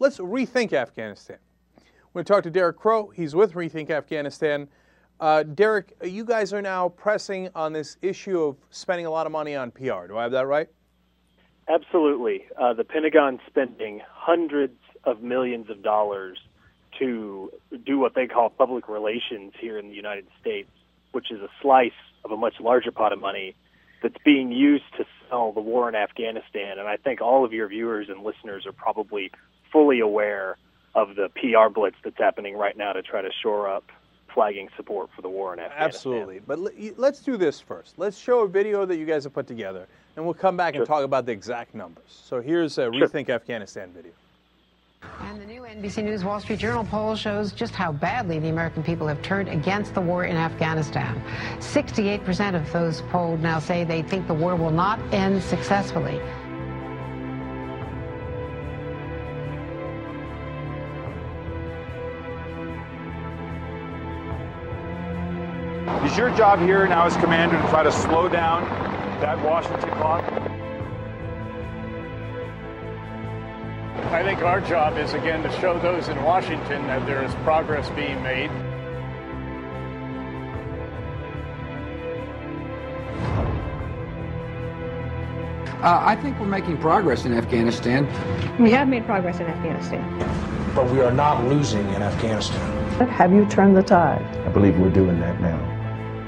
let's rethink Afghanistan. We're going to talk to Derek Crow. He's with Rethink Afghanistan. Derek, you guys are now pressing on this issue of spending a lot of money on PR. Do I have that right? Absolutely. The Pentagon spending hundreds of millions of dollars to do what they call public relations here in the United States, which is a slice of a much larger pot of money that's being used to sell the war in Afghanistan. And I think all of your viewers and listeners are probably fully aware of the PR blitz that's happening right now to try to shore up flagging support for the war in Afghanistan. Absolutely. But let's do this first. Let's show a video that you guys have put together, and we'll come back and talk about the exact numbers. So here's a Rethink Afghanistan video. And the new NBC News Wall Street Journal poll shows just how badly the American people have turned against the war in Afghanistan. 68% of those polled now say they think the war will not end successfully. Is your job here now as commander to try to slow down that Washington clock? I think our job is, again, to show those in Washington that there is progress being made. I think we're making progress in Afghanistan. We have made progress in Afghanistan. But we are not losing in Afghanistan. Have you turned the tide? I believe we're doing that now.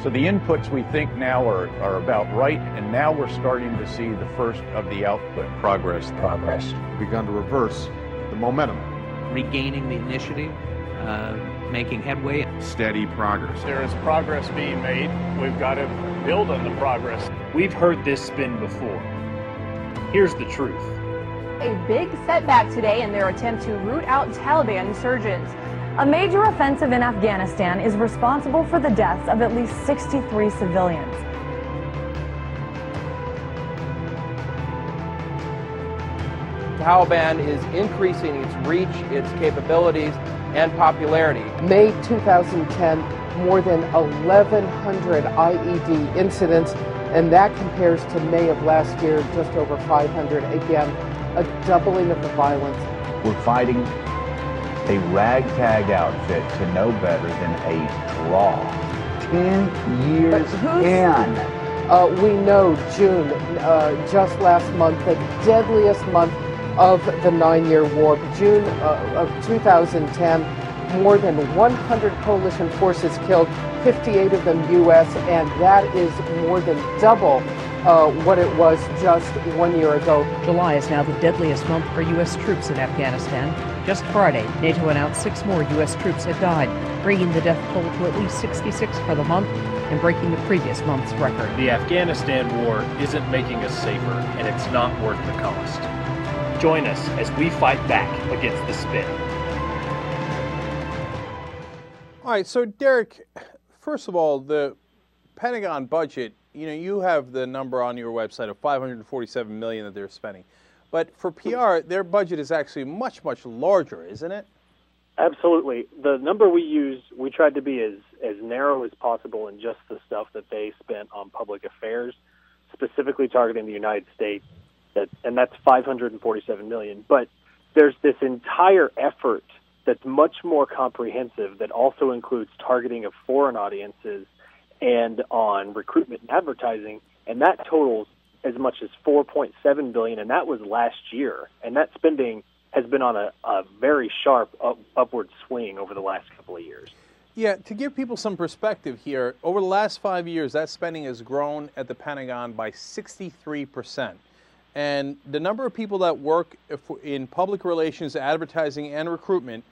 So the inputs we think now are about right, and now we're starting to see the first of the output. Progress. We've begun to reverse the momentum. Regaining the initiative, making headway. Steady progress. There is progress being made. We've got to build on the progress. We've heard this spin before. Here's the truth. A big setback today in their attempt to root out Taliban insurgents. A major offensive in Afghanistan is responsible for the deaths of at least 63 civilians. The Taliban is increasing its reach, its capabilities, and popularity. May 2010, more than 1,100 IED incidents, and that compares to May of last year, just over 500. Again, a doubling of the violence. We're fighting a ragtag outfit to no better than a draw. 10 years in. We know June, just last month, the deadliest month of the 9-year war. June of 2010, more than 100 coalition forces killed, 58 of them U.S., and that is more than double what it was just 1 year ago. July is now the deadliest month for U.S. troops in Afghanistan. Just Friday, NATO announced 6 more U.S. troops had died, bringing the death toll to at least 66 for the month and breaking the previous month's record. The Afghanistan war isn't making us safer, and it's not worth the cost. Join us as we fight back against the spin. All right, so Derek, first of all, the Pentagon budget, you have the number on your website of $547 million that they're spending. But for PR, their budget is actually much, much larger, isn't it? Absolutely. The number we use, we tried to be as narrow as possible in just the stuff that they spent on public affairs, specifically targeting the United States, and that's $547 million. But there's this entire effort that's much more comprehensive that also includes targeting of foreign audiences and on recruitment and advertising, and that totals as much as $4.7 billion, and that was last year. And that spending has been on a very sharp upward swing over the last couple of years. Yeah, to give people some perspective here, over the last 5 years, that spending has grown at the Pentagon by 63%. And the number of people that work in public relations, advertising, and recruitment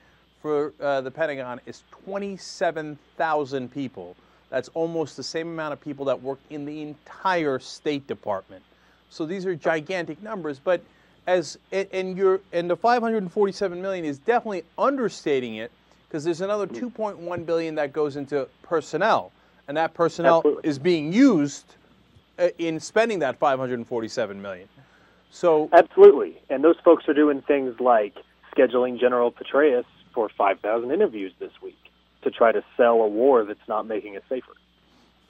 for the Pentagon is 27,000 people. That's almost the same amount of people that work in the entire State Department. So these are gigantic numbers. But and the $547 million is definitely understating it, because there's another $2.1 billion that goes into personnel, and that personnel is being used in spending that $547 million. So absolutely, and those folks are doing things like scheduling General Petraeus for 5,000 interviews this week to try to sell a war that's not making it safer.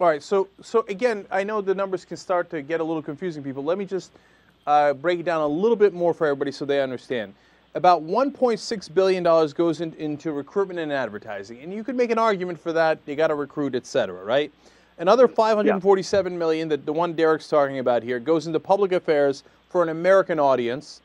All right, so again, I know the numbers can start to get a little confusing, people. Let me just break it down a little bit more for everybody so they understand. about $1.6 billion goes into recruitment and advertising. And you could make an argument for that. You got to recruit, et cetera, right? Another $547 million, that the one Derek's talking about here, goes into public affairs for an American audience.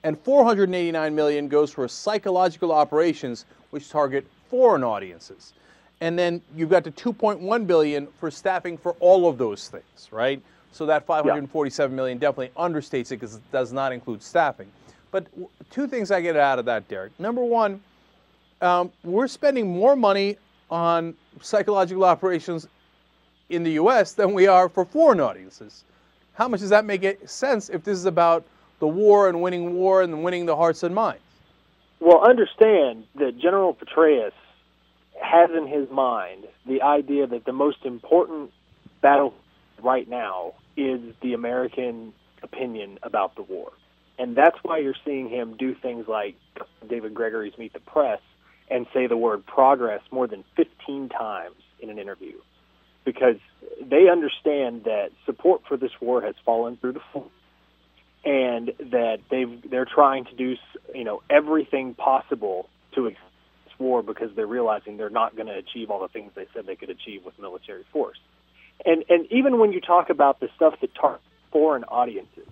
And $489 million goes for psychological operations, which target foreign audiences. And then you've got the $2.1 billion for staffing for all of those things, right? So that $547 million definitely understates it because it does not include staffing. But two things I get out of that, Derek. Number one, we're spending more money on psychological operations in the U.S. than we are for foreign audiences. How much does that make sense if this is about the war and winning the hearts and minds? Well, understand that General Petraeus has in his mind the idea that the most important battle right now is the American opinion about the war. And that's why you're seeing him do things like David Gregory's Meet the Press and say the word progress more than 15 times in an interview. Because they understand that support for this war has fallen through the floor, and that they're trying to do everything possible to extend this war because they're realizing they're not going to achieve all the things they said they could achieve with military force. And even when you talk about the stuff that targets foreign audiences,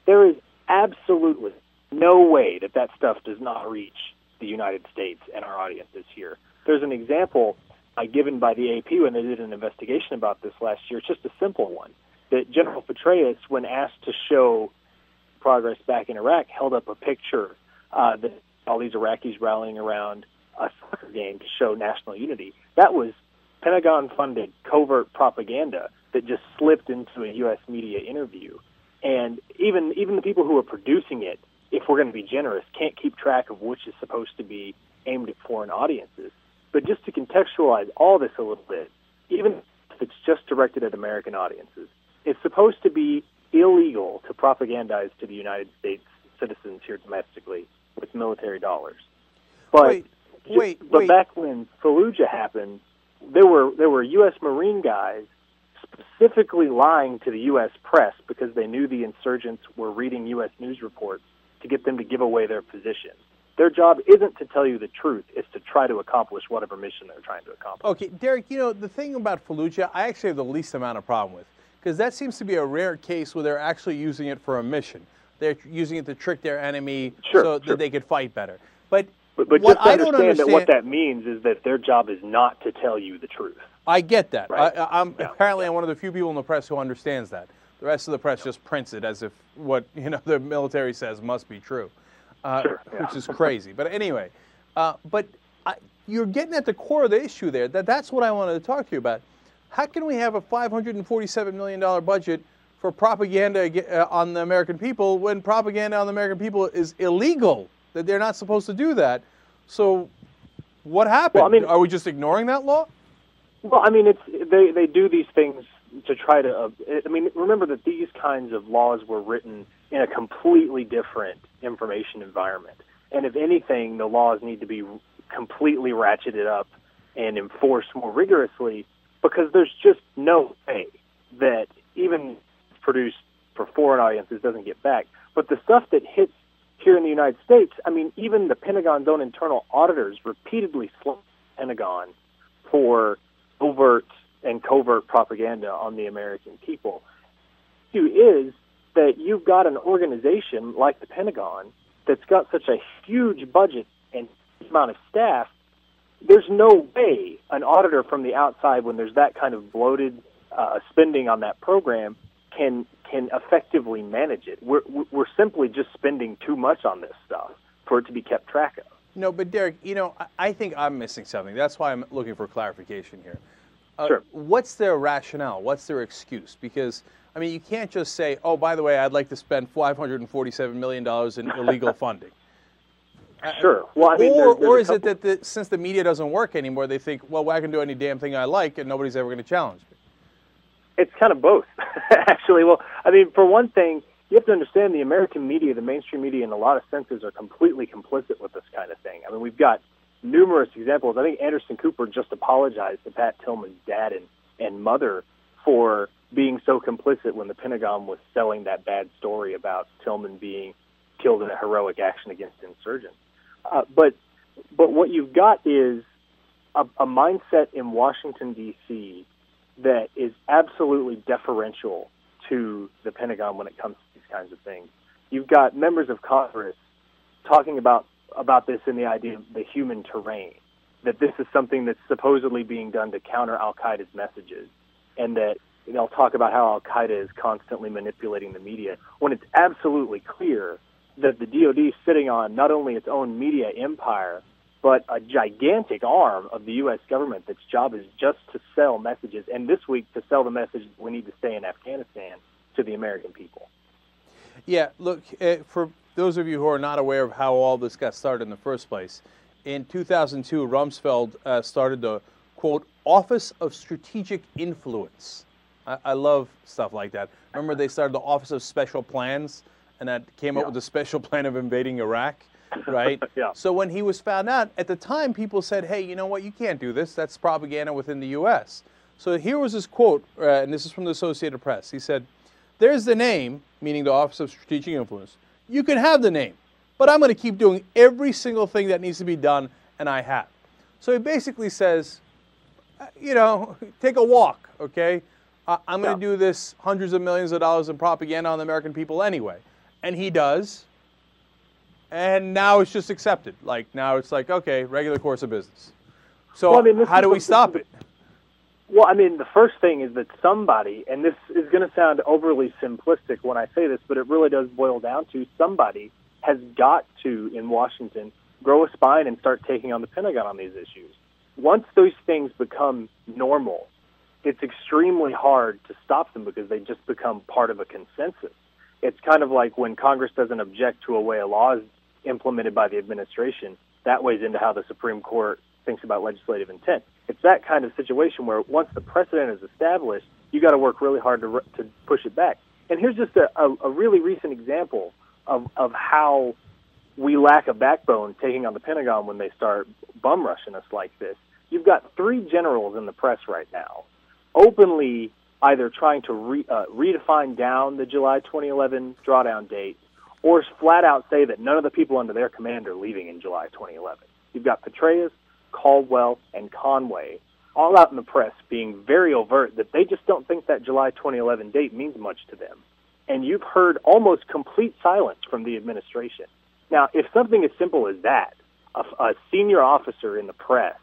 there is absolutely no way that stuff does not reach the United States and our audiences here. There's an example given by the AP when they did an investigation about this last year. It's just a simple one, that General Petraeus, when asked to show progress back in Iraq, held up a picture that all these Iraqis rallying around a soccer game to show national unity. That was Pentagon-funded covert propaganda that just slipped into a U.S. media interview. And even the people who are producing it, if we're going to be generous, can't keep track of which is supposed to be aimed at foreign audiences. But just to contextualize all this a little bit, even if it's just directed at American audiences, it's supposed to be illegal to propagandize to the United States citizens here domestically with military dollars. But but back when Fallujah happened, there were U.S. Marine guys specifically lying to the U.S. press because they knew the insurgents were reading U.S. news reports to get them to give away their position. Their job isn't to tell you the truth, it's to try to accomplish whatever mission they're trying to accomplish. Okay, Derek, the thing about Fallujah, I actually have the least amount of problem with, because that seems to be a rare case where they're actually using it for a mission. They're using it to trick their enemy that they could fight better. But just understand that what that means is that their job is not to tell you the truth. I get that. Right? Apparently I'm one of the few people in the press who understands that. The rest of the press just prints it as if what the military says must be true, which is crazy. But anyway, you're getting at the core of the issue there. That's what I wanted to talk to you about. How can we have a $547 million budget for propaganda on the American people when propaganda on the American people is illegal, that they're not supposed to do that? So what happened? Well, are we just ignoring that law? Well, they do these things to try to, remember that these kinds of laws were written in a completely different information environment. And if anything, the laws need to be completely ratcheted up and enforced more rigorously, because there's just no way that even produced for foreign audiences doesn't get back. But the stuff that hits here in the United States, even the Pentagon's own internal auditors repeatedly slammed the Pentagon for overt and covert propaganda on the American people. The issue is that you've got an organization like the Pentagon that's got such a huge budget and amount of staff. There's no way an auditor from the outside, when there's that kind of bloated spending on that program, can effectively manage it. We're simply just spending too much on this stuff for it to be kept track of. No, but Derek, I think I'm missing something. That's why I'm looking for clarification here. Sure. What's their rationale? What's their excuse? Because, you can't just say, oh, by the way, I'd like to spend $547 million in illegal funding. Sure. Well, or is it that since the media doesn't work anymore, they think, well, I can do any damn thing I like and nobody's ever going to challenge me? It's kind of both, actually. Well, for one thing, you have to understand the American media, the mainstream media, in a lot of senses, are completely complicit with this kind of thing. We've got numerous examples. I think Anderson Cooper just apologized to Pat Tillman's dad and mother for being so complicit when the Pentagon was selling that bad story about Tillman being killed in a heroic action against insurgents. But what you've got is a mindset in Washington, D.C. that is absolutely deferential to the Pentagon when it comes to these kinds of things. You've got members of Congress talking about this in the idea of the human terrain, that this is something that's supposedly being done to counter al-Qaeda's messages, and that they'll talk about how al-Qaeda is constantly manipulating the media, when it's absolutely clear that the DoD is sitting on not only its own media empire, but a gigantic arm of the U.S. government that's job is just to sell messages, and this week to sell the message that we need to stay in Afghanistan to the American people. Yeah, look, for those of you who are not aware of how all this got started in the first place, in 2002, Rumsfeld started the, quote, Office of Strategic Influence. I love stuff like that. Remember they started the Office of Special Plans, and that came up with the special plan of invading Iraq? Right? Yeah. So when he was found out, at the time, people said, hey, you know what, you can't do this. That's propaganda within the U.S. So here was his quote, and this is from the Associated Press. He said, there's the name, meaning the Office of Strategic Influence. You can have the name, but I'm going to keep doing every single thing that needs to be done, and I have. So he basically says, you know, take a walk, okay? I'm going to do this hundreds of millions of dollars in propaganda on the American people anyway. And he does. And now it's just accepted. Like, now it's like, okay, regular course of business. So well, I mean, how do we stop it? Well, I mean, the first thing is that somebody, and this is going to sound overly simplistic when I say this, but it really does boil down to somebody has got to, in Washington, grow a spine and start taking on the Pentagon on these issues. Once those things become normal, it's extremely hard to stop them because they just become part of a consensus. It's kind of like when Congress doesn't object to a way a law is implemented by the administration, that weighs into how the Supreme Court thinks about legislative intent. It's that kind of situation where once the precedent is established, you got to work really hard to push it back. And here's just a really recent example of how we lack a backbone taking on the Pentagon when they start bum rushing us like this. You've got three generals in the press right now openly either trying to redefine down the July 2011 drawdown date or flat out say that none of the people under their command are leaving in July 2011. You've got Petraeus, Caldwell, and Conway all out in the press being very overt that they just don't think that July 2011 date means much to them. And you've heard almost complete silence from the administration. Now, if something as simple as that, a senior officer in the press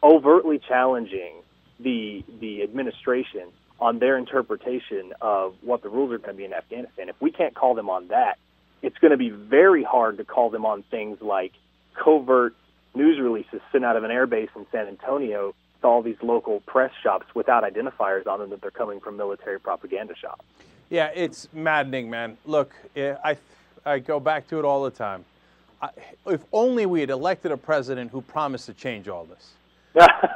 overtly challenging the administration on their interpretation of what the rules are going to be in Afghanistan, if we can't call them on that, it's going to be very hard to call them on things like covert news releases sent out of an airbase in San Antonio to all these local press shops without identifiers on them that they're coming from military propaganda shops. Yeah, it's maddening, man. Look, I go back to it all the time. If only we had elected a president who promised to change all this.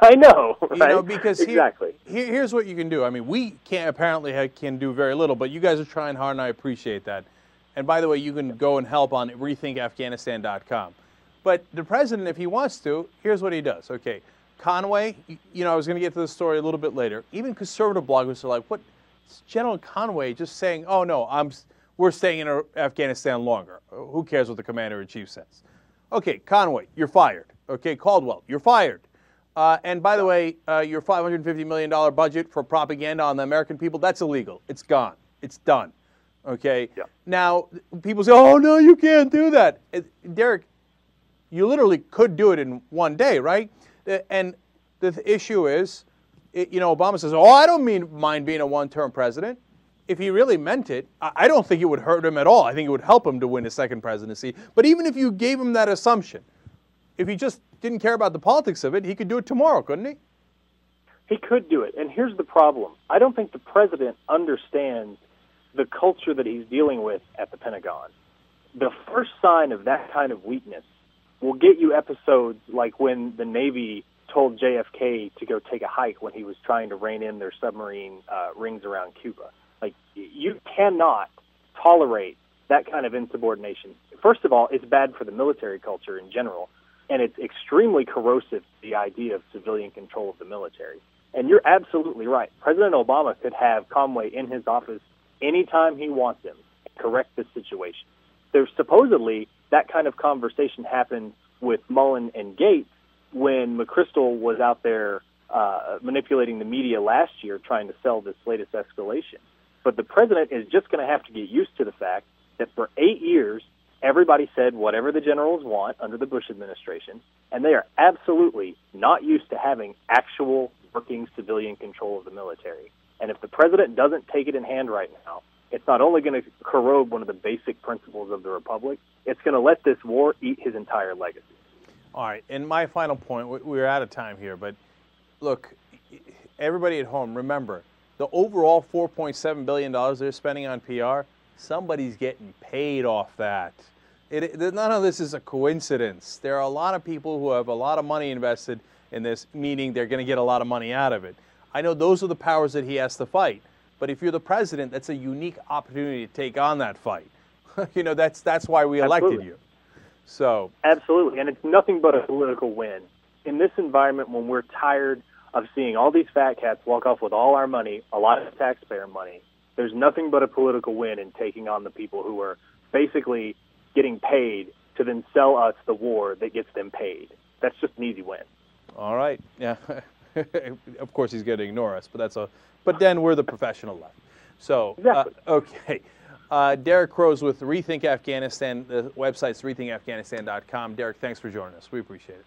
I know, right? You know, because exactly. Here's what you can do. I mean, we can do very little, but you guys are trying hard, and I appreciate that. And by the way, you can go and help on rethinkafghanistan.com. But the president, if he wants to, here's what he does. Okay, Conway, you know, I was going to get to the story a little bit later. Even conservative bloggers are like, what? General Conway just saying, oh, no, we're staying in Afghanistan longer. Who cares what the commander-in-chief says? Okay, Conway, you're fired. Okay, Caldwell, you're fired. And by the way, your $550 million budget for propaganda on the American people, that's illegal. It's gone. It's done. Okay? Yeah. Now, people say, oh, no, you can't do that. Derek, you literally could do it in one day, right? And the issue is, you know, Obama says, oh, I don't mind being a one-term president. If he really meant it, I don't think it would hurt him at all. I think it would help him to win a second presidency. But even if you gave him that assumption, if he just didn't care about the politics of it, he could do it tomorrow, couldn't he? He could do it. And here's the problem. I don't think the president understands the culture that he's dealing with at the Pentagon. The first sign of that kind of weakness will get you episodes like when the Navy told JFK to go take a hike when he was trying to rein in their submarine rings around Cuba. Like, you cannot tolerate that kind of insubordination. First of all, it's bad for the military culture in general, and it's extremely corrosive to the idea of civilian control of the military. And you're absolutely right. President Obama could have Conway in his office anytime he wants him and correct this situation. there's supposedly that kind of conversation happened with Mullen and Gates when McChrystal was out there manipulating the media last year trying to sell this latest escalation. But the president is just going to have to get used to the fact that for 8 years, everybody said whatever the generals want under the Bush administration, and they are absolutely not used to having actual working civilian control of the military. And if the president doesn't take it in hand right now, it's not only going to corrode one of the basic principles of the republic, it's going to let this war eat his entire legacy. All right, and my final point, we're out of time here, but look, everybody at home, remember, the overall $4.7 billion they're spending on PR, somebody's getting paid off that. None of this is a coincidence. There are a lot of people who have a lot of money invested in this, meaning they're going to get a lot of money out of it. I know those are the powers that he has to fight, but if you're the president, that's a unique opportunity to take on that fight. You know, that's why we elected you. So absolutely, and it's nothing but a political win. In this environment, when we're tired of seeing all these fat cats walk off with all our money, a lot of taxpayer money, there's nothing but a political win in taking on the people who are basically getting paid to then sell us the war that gets them paid. That's just an easy win. All right. Yeah. Of course, he's going to ignore us, but then we're the professional left. So, exactly. Okay. Derek Crows with Rethink Afghanistan. The website's rethinkafghanistan.com. Derek, thanks for joining us. We appreciate it.